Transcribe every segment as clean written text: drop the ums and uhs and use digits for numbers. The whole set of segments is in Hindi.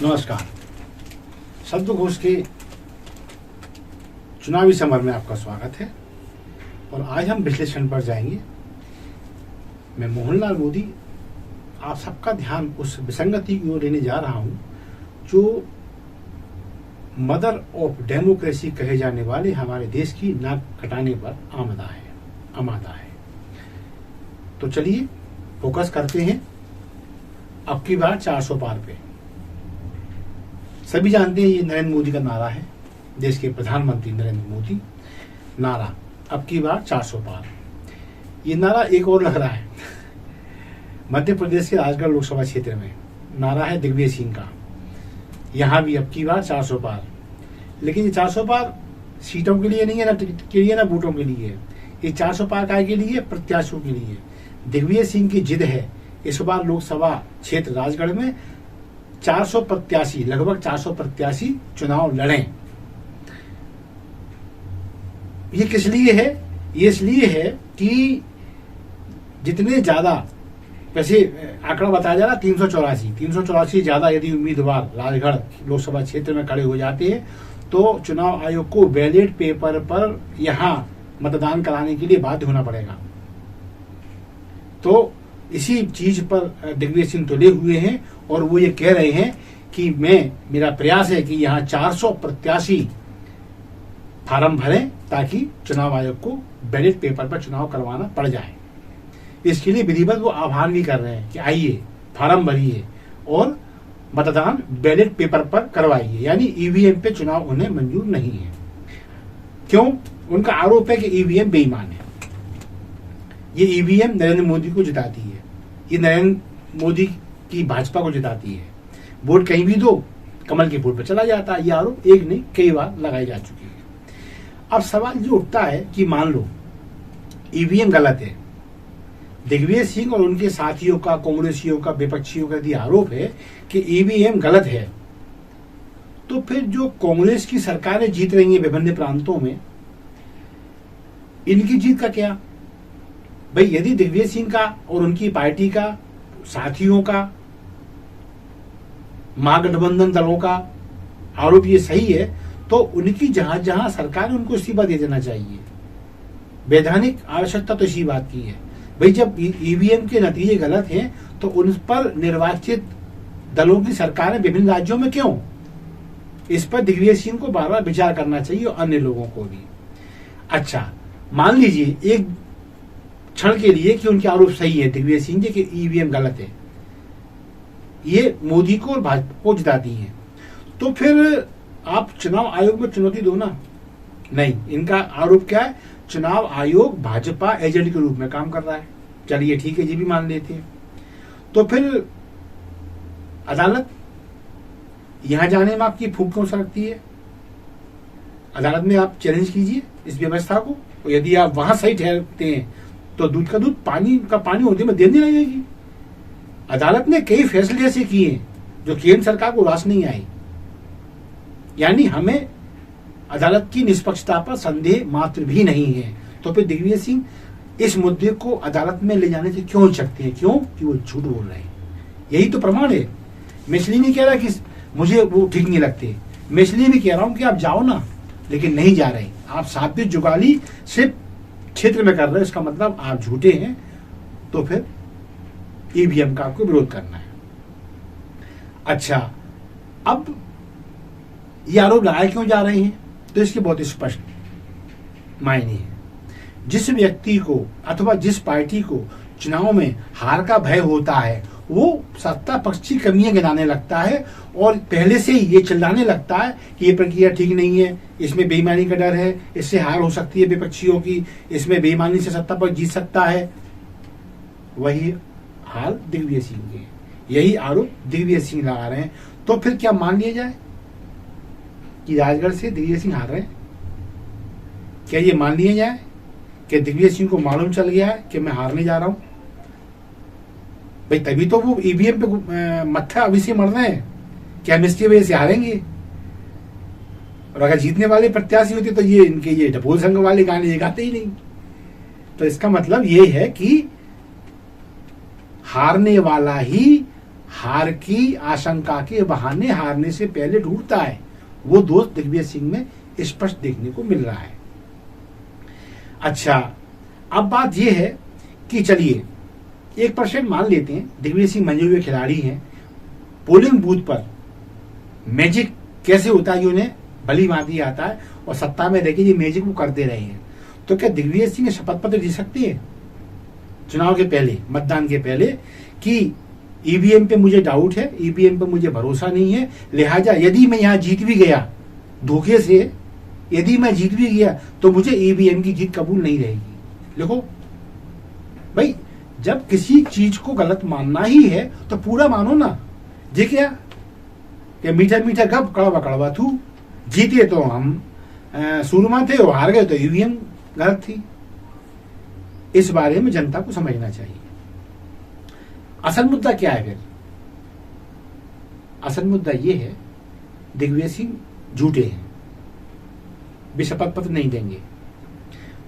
नमस्कार। शब्दकोश के चुनावी समर में आपका स्वागत है और आज हम विश्लेषण पर जाएंगे। मैं मोहनलाल मोदी आप सबका ध्यान उस विसंगति की ओर लेने जा रहा हूं जो मदर ऑफ डेमोक्रेसी कहे जाने वाले हमारे देश की नाक कटाने पर आमादा है। तो चलिए फोकस करते हैं अब की बार 400 पार पे। सभी जानते हैं ये नरेंद्र मोदी का नारा है, देश के प्रधानमंत्री नरेंद्र मोदी। नारा अब की बार 400 पार। ये नारा एक और लग रहा है मध्य प्रदेश के राजगढ़ लोकसभा क्षेत्र में। नारा है दिग्विजय सिंह का, यहाँ भी अब की बार 400 पार। लेकिन ये 400 पार सीटों के लिए नहीं है, ना टिकट के लिए, ना वोटों के लिए। ये 400 पार काय के लिए? प्रत्याशियों के लिए। दिग्विजय सिंह की जिद है इस बार लोकसभा क्षेत्र राजगढ़ में 400 प्रत्याशी, लगभग 400 प्रत्याशी चुनाव लड़ें। ये किस लिए है? ये इसलिए है कि जितने ज्यादा, वैसे आंकड़ा बताया जा रहा 384 ज्यादा यदि उम्मीदवार राजगढ़ लोकसभा क्षेत्र में खड़े हो जाते हैं तो चुनाव आयोग को बैलेट पेपर पर यहां मतदान कराने के लिए बाध्य होना पड़ेगा। तो इसी चीज पर दिग्विजय सिंह तुले हुए हैं और वो ये कह रहे हैं कि मेरा प्रयास है कि यहाँ 400 प्रत्याशी फार्म भरें ताकि चुनाव आयोग को बैलेट पेपर पर चुनाव करवाना पड़ जाए। इसके लिए विधिवत वो आह्वान भी कर रहे हैं कि आइए फार्म भरिए और मतदान बैलेट पेपर पर करवाइए, यानी ईवीएम पे चुनाव उन्हें मंजूर नहीं है। क्यों? उनका आरोप है कि ईवीएम बेईमान है। ये ईवीएम नरेंद्र मोदी को जिताती है, ये नरेंद्र मोदी की भाजपा को जिताती है। वोट कहीं भी दो कमल के वोट पर चला जाता है। ये आरोप एक नहीं कई बार लगाई जा चुकी है। अब सवाल ये उठता है कि मान लो ईवीएम गलत है, दिग्विजय सिंह और उनके साथियों का, कांग्रेसियों का, विपक्षियों का यदि आरोप है कि ईवीएम गलत है, तो फिर जो कांग्रेस की सरकारें जीत रही हैं विभिन्न प्रांतों में, इनकी जीत का क्या? भाई यदि दिग्विजय सिंह का और उनकी पार्टी का, साथियों का, महागठबंधन दलों का आरोप ये सही है तो उनकी जहां जहां सरकार है उनको इस्तीफा दे देना चाहिए। वैधानिक आवश्यकता तो इसी बात की है। भाई जब ईवीएम के नतीजे गलत हैं तो उन पर निर्वाचित दलों की सरकारें विभिन्न राज्यों में क्यों? इस पर दिग्विजय सिंह को बार बार विचार करना चाहिए और अन्य लोगों को भी। अच्छा, मान लीजिए एक क्षण के लिए कि उनके आरोप सही है दिग्विजय सिंह के कि ईवीएम गलत है, ये मोदी को और भाजपा को जिताती है, तो फिर आप चुनाव आयोग में चुनौती दो ना। नहीं, इनका आरोप क्या है? चुनाव आयोग भाजपा एजेंट के रूप में काम कर रहा है। चलिए ठीक है, ये भी मान लेते हैं। तो फिर अदालत यहां जाने में आपकी फूंक क्यों सरकती है? अदालत में आप चैलेंज कीजिए इस व्यवस्था को, और यदि आप वहां सही ठहरते हैं तो दूध का दूध, पानी का पानी होने में देर नहीं लगेगी। अदालत ने कई फैसले ऐसे किए जो केंद्र सरकार को रास नहीं आई, यानी हमें अदालत की निष्पक्षता पर संदेह मात्र भी नहीं है। तो फिर दिग्विजय सिंह इस मुद्दे को अदालत में ले जाने से क्यों हिचकते हैं? क्यों? कि वो झूठ बोल रहे हैं। यही तो प्रमाण है। मैं इसलिए नहीं कह रहा कि मुझे वो ठीक नहीं लगते, मैं इसलिए भी कह रहा हूं कि आप जाओ ना, लेकिन नहीं जा रहे। आप साबित जुगाली सिर्फ क्षेत्र में कर रहे हैं, इसका मतलब आप झूठे हैं। तो फिर ईवीएम का आपको विरोध करना है। अच्छा, अब ये आरोप लगाए क्यों जा रहे हैं? तो इसके बहुत स्पष्ट मायने हैं। जिस व्यक्ति को अथवा जिस पार्टी को चुनाव में हार का भय होता है वो सत्ता पक्ष की कमियां गिनाने लगता है और पहले से ही ये चिल्लाने लगता है कि ये प्रक्रिया ठीक नहीं है, इसमें बेईमानी का डर है, इससे हार हो सकती है विपक्षियों की, इसमें बेईमानी से सत्ता पक्ष जीत सकता है। वही हाल दिग्विजय सिंह के, यही आरोप दिग्विजय सिंह लगा रहे हैं। तो फिर क्या मान लिया जाए कि राजगढ़ से दिग्विजय सिंह हार रहे हैं? क्या ये मान लिया जाए कि दिग्विजय सिंह को मालूम चल गया है कि मैं हारने जा रहा हूं? भाई तभी तो वो ईवीएम पे मत्था अभी से मर रहे हैं कि हम इसकी वजह से हारेंगे। और अगर जीतने वाले प्रत्याशी होते तो ये इनके ये ढपोल संघ वाले गाने ये गाते ही नहीं। तो इसका मतलब ये है कि हारने वाला ही हार की आशंका के बहाने हारने से पहले ढूंढता है, वो दोष दिग्विजय सिंह में स्पष्ट देखने को मिल रहा है। अच्छा, अब बात यह है कि चलिए 1% मान लेते हैं दिग्विजय सिंह मंजे हुए खिलाड़ी हैं, पोलिंग बूथ पर मैजिक कैसे होता है ये उन्हें भली भांति आता है और सत्ता में रहकर ये मैजिक वो करते रहे हैं। तो क्या दिग्विजय सिंह शपथ पत्र दे सकते हैं चुनाव के पहले, मतदान के पहले, कि ईवीएम पे मुझे डाउट है, ईवीएम पे मुझे भरोसा नहीं है, लिहाजा यदि मैं यहाँ जीत भी गया धोखे से, यदि मैं जीत भी गया तो मुझे ईवीएम की जीत कबूल नहीं रहेगी। देखो भाई, जब किसी चीज को गलत मानना ही है तो पूरा मानो ना। जी क्या मीठा मीठा गप कड़वा कड़वा थू, जीते तो हम सूरमा थे और हार गए तो ईवीएम गलत थी। इस बारे में जनता को समझना चाहिए। असल मुद्दा क्या है फिर? असल मुद्दा यह है दिग्विजय सिंह झूठे हैं, वे शपथ पत्र नहीं देंगे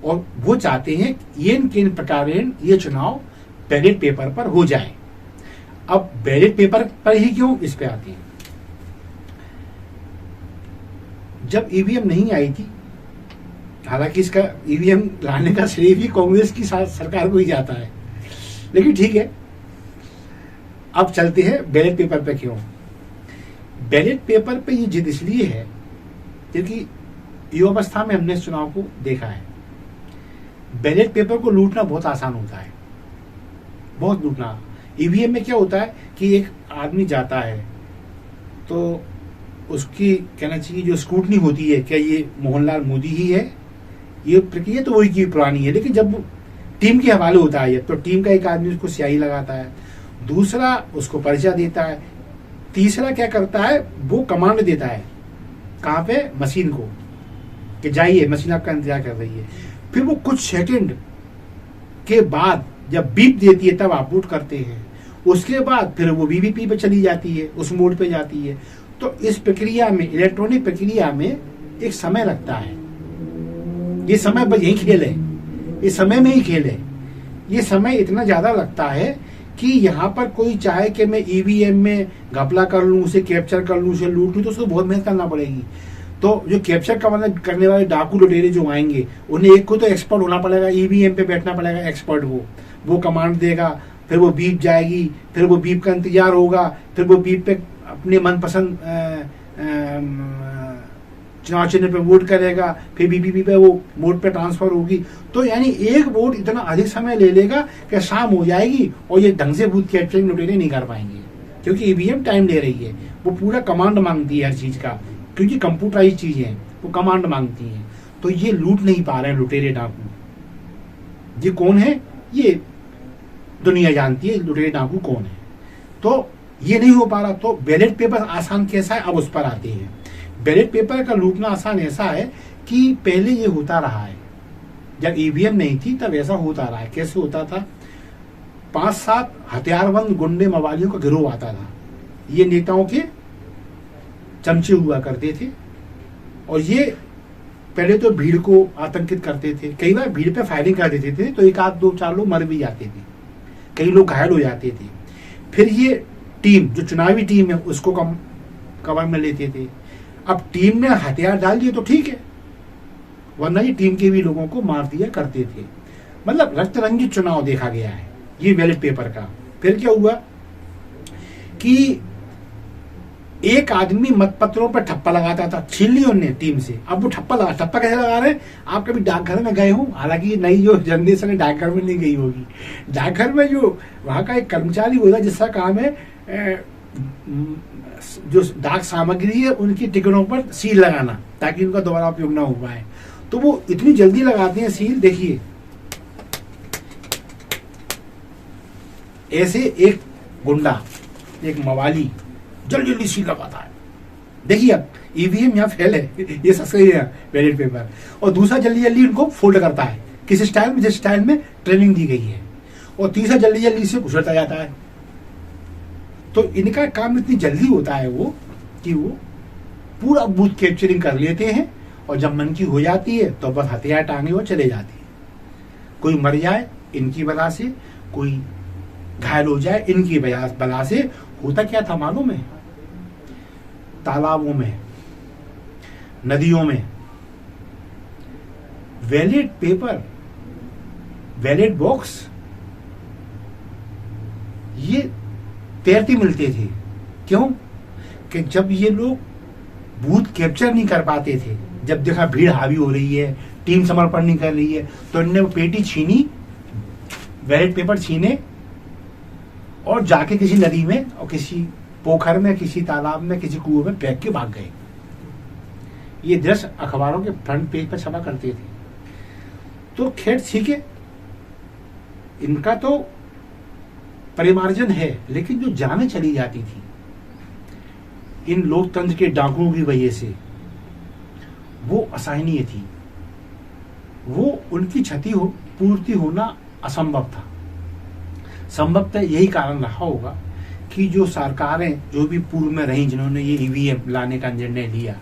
और वो चाहते हैं किन प्रकार ये चुनाव बैलेट पेपर पर हो जाए। अब बैलेट पेपर पर ही क्यों, इस पे आती है। जब ईवीएम नहीं आई थी, हालांकि इसका ईवीएम लाने का श्रेय भी कांग्रेस की सरकार को ही जाता है, लेकिन ठीक है, अब चलते हैं बैलेट पेपर पे। क्यों बैलेट पेपर पे ये जिद इसलिए है क्योंकि युवावस्था में हमने इस चुनाव को देखा है, बैलेट पेपर को लूटना बहुत आसान होता है, बहुत लूटना। ईवीएम में क्या होता है कि एक आदमी जाता है तो उसकी कहना चाहिए जो स्क्रूटनी होती है, क्या ये मोहनलाल मोदी ही है, ये प्रक्रिया तो वही की पुरानी है। लेकिन जब टीम के हवाले होता है तो टीम का एक आदमी उसको स्याही लगाता है, दूसरा उसको पर्चा देता है, तीसरा क्या करता है वो कमांड देता है कहां पे, मशीन को, कि जाइए मशीन आपका इंतजार कर रही है। फिर वो कुछ सेकंड के बाद जब बीप देती है तब आप वोट करते हैं, उसके बाद फिर वो वीवीपी पे चली जाती है, उस मोड पे जाती है। तो इस प्रक्रिया में, इलेक्ट्रॉनिक प्रक्रिया में एक समय लगता है। ये समय बस यही खेल है, ये समय में ही खेल है। ये समय इतना ज्यादा लगता है कि यहाँ पर कोई चाहे कि मैं ईवीएम में घपला कर लूं, उसे कैप्चर कर लूं, उसे लूट लूं, तो उसको बहुत मेहनत करना पड़ेगी। तो जो कैप्चर करने वाले डाकू लुटेरे जो आएंगे, उन्हें एक को तो एक्सपर्ट होना पड़ेगा, ईवीएम पे बैठना पड़ेगा एक्सपर्ट, वो कमांड देगा, फिर वो बीप जाएगी, फिर वो बीप का इंतजार होगा, फिर वो बीप पे अपने मनपसंद चुनाव चिन्ह पे वोट करेगा, फिर बीपीपी पे वो वोट पे ट्रांसफर होगी। तो यानी एक वोट इतना अधिक समय ले लेगा कि शाम हो जाएगी और ये ढंग से बूथ कैप्चरिंग लुटेरे नहीं कर पाएंगे, क्योंकि ईवीएम टाइम ले रही है, वो पूरा कमांड मांगती है हर चीज का, क्योंकि कंप्यूटराइज चीजें हैं, वो कमांड मांगती हैं। तो ये लूट नहीं पा रहे हैं लुटेरे डाकू। ये कौन है, ये दुनिया जानती है लुटेरे डाकू कौन है। तो ये नहीं हो पा रहा। तो बैलेट पेपर आसान कैसा है, अब उस पर आते हैं। बैलेट पेपर का लूटना आसान ऐसा है कि पहले ये होता रहा है, जब ईवीएम नहीं थी तब ऐसा होता रहा है। कैसे होता था, 5-7 हथियारबंद गुंडे मवालियों का गिरोह आता था, ये नेताओं के चमचे हुआ करते थे और ये पहले तो भीड़ को आतंकित करते थे, कई बार भीड़ पे फायरिंग कर देते थे तो 1-2-4 लोग मर भी जाते थे, कई लोग घायल हो जाते थे। फिर ये टीम, जो चुनावी टीम है, उसको कवर में लेते थे। अब टीम ने हथियार डाल दिए तो ठीक है, वरना ये टीम के भी लोगों को मार दिया करते थे। मतलब रक्त रंजित चुनाव देखा गया है ये बैलेट पेपर का। फिर क्या हुआ कि एक आदमी मतपत्रों पर ठप्पा लगाता था, छीन ली उनने टीम से। अब वो ठप्पा कैसे लगा रहे हैं, आप कभी डाकघर में गए हो, हालांकि नई जो जनरेशन है डाकघर में नहीं गई होगी। डाकघर में जो वहां का एक कर्मचारी होता है जिसका काम है जो डाक सामग्री है उनकी टिकटों पर सील लगाना, ताकि उनका दोबारा उपयोग ना हो पाए। तो वो इतनी जल्दी लगाते हैं सील, देखिए ऐसे एक गुंडा, एक मवाली जल्दी जल्दी सील लगाता है। देखिए अब ईवीएम यहाँ फेल है, ये सही है बैलेट पेपर। और दूसरा जल्दी जल्दी उनको फोल्ड करता है किस स्टाइल में, जिस स्टाइल में ट्रेनिंग दी गई है। और तीसरा जल्दी जल्दी से घुसड़ता जाता है। तो इनका काम इतनी जल्दी होता है वो कि वो पूरा बूथ कैप्चरिंग कर लेते हैं और जब मन की हो जाती है तो बस हथियार टांगे और चले जाते हैं। कोई मर जाए इनकी बला से, कोई घायल हो जाए इनकी बला से, होता क्या था मालूम है? तालाबों में, नदियों में बैलेट पेपर, बैलेट बॉक्स ये तैरते मिलते थे। क्यों? कि जब ये लोग बूथ कैप्चर नहीं कर पाते थे, जब देखा भीड़ हावी हो रही है, टीम समर्पण नहीं कर रही है, तो इन्होंने वो पेटी छीनी, बैलेट पेपर छीने और जाके किसी नदी में और किसी पोखर में, किसी तालाब में, किसी कुएं में फेंक के भाग गए। ये दृश्य अखबारों के फ्रंट पेज पर छपा करते थे। तो खैर ठीक है, इनका तो परिमार्जन है, लेकिन जो जाने चली जाती थी इन लोकतंत्र के डाकुओं की वजह से, वो असहनीय थी। वो उनकी क्षति हो पूर्ति होना असंभव था। संभवतः यही कारण रहा होगा कि जो सरकारें जो भी पूर्व में रही, जिन्होंने ये ईवीएम लाने का निर्णय लिया,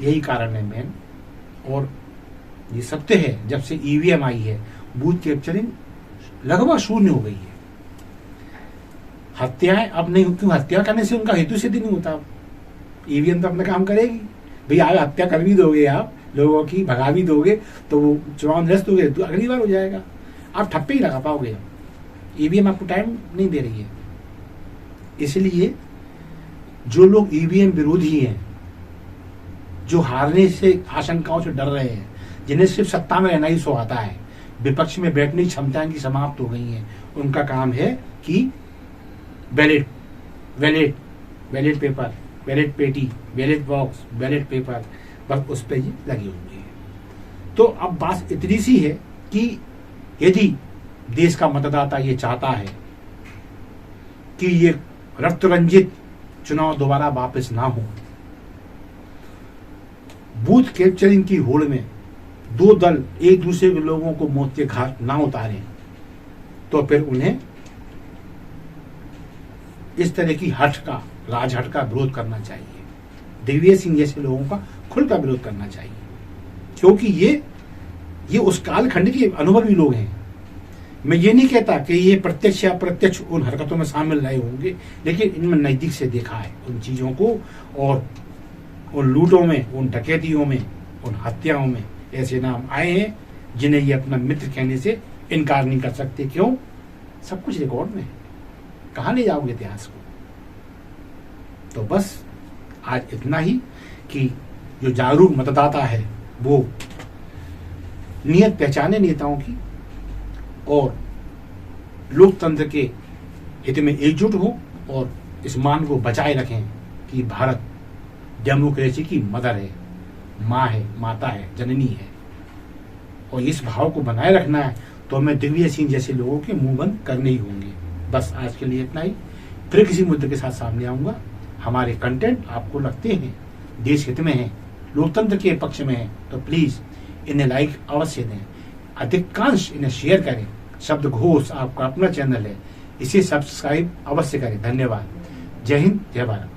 यही कारण है मेन। और ये सत्य है, जब से ईवीएम आई है बूथ कैप्चरिंग लगभग शून्य हो गई है। हत्याएं अब नहीं, क्यों? हत्या करने से उनका हेतु सिद्ध नहीं होता। ईवीएम तो अपना काम करेगी। भाई आप हत्या कर भी दोगे, आप लोगों की भगा भी दोगे, तो वो चुनाव निरस्त हो गए तो अगली बार हो जाएगा। आप ठप्पे ही लगा पाओगे। ईवीएम आपको टाइम नहीं दे रही है। इसलिए जो लोग ईवीएम विरोधी हैं, जो हारने से आशंकाओं से डर रहे हैं, जिन्हें सिर्फ सत्ता में रहना ही सुहाता है, विपक्ष में बैठने की क्षमताएं की समाप्त हो गई हैं, उनका काम है कि बैलेट पेपर, बैलेट पेटी, बैलेट बॉक्स, बैलेट पेपर, बस उस पर ही लगी हुई है। तो अब बात इतनी सी है कि यदि देश का मतदाता ये चाहता है कि ये रक्त रंजित चुनाव दोबारा वापस ना हो, बूथ कैप्चरिंग की होड़ में दो दल एक दूसरे के लोगों को मौत के घाट ना उतारें, तो फिर उन्हें इस तरह की राजहट का विरोध करना चाहिए। दिग्विजय सिंह जैसे लोगों का खुलकर विरोध करना चाहिए, क्योंकि ये उस कालखंड के अनुभवी लोग हैं। मैं ये नहीं कहता कि ये प्रत्यक्ष या अप्रत्यक्ष उन हरकतों में शामिल रहे होंगे, लेकिन इनमें नजदीक से देखा है उन चीजों को, और उन लूटों में, उन डकैतियों में, उन हत्याओं में ऐसे नाम आए हैं जिन्हें ये अपना मित्र कहने से इनकार नहीं कर सकते। क्यों? सब कुछ रिकॉर्ड में है। कहां ले जाओगे इतिहास को? तो बस आज इतना ही कि जो जागरूक मतदाता है वो नियत पहचाने नेताओं की और लोकतंत्र के हित में एकजुट हो और इस मान को बचाए रखें कि भारत डेमोक्रेसी की मदर है, माँ है, माता है, जननी है, और इस भाव को बनाए रखना है तो हमें दिग्विजय सिंह जैसे लोगों के मुंह बंद करने ही होंगे। बस आज के लिए इतना ही। फिर किसी मुद्दे के साथ सामने आऊंगा। हमारे कंटेंट आपको लगते हैं देश हित में है, लोकतंत्र के पक्ष में है, तो प्लीज इन्हें लाइक अवश्य दें, अधिकांश इन्हें शेयर करें। शब्द घोष आपका अपना चैनल है, इसे सब्सक्राइब अवश्य करें। धन्यवाद। जय हिंद, जय भारत।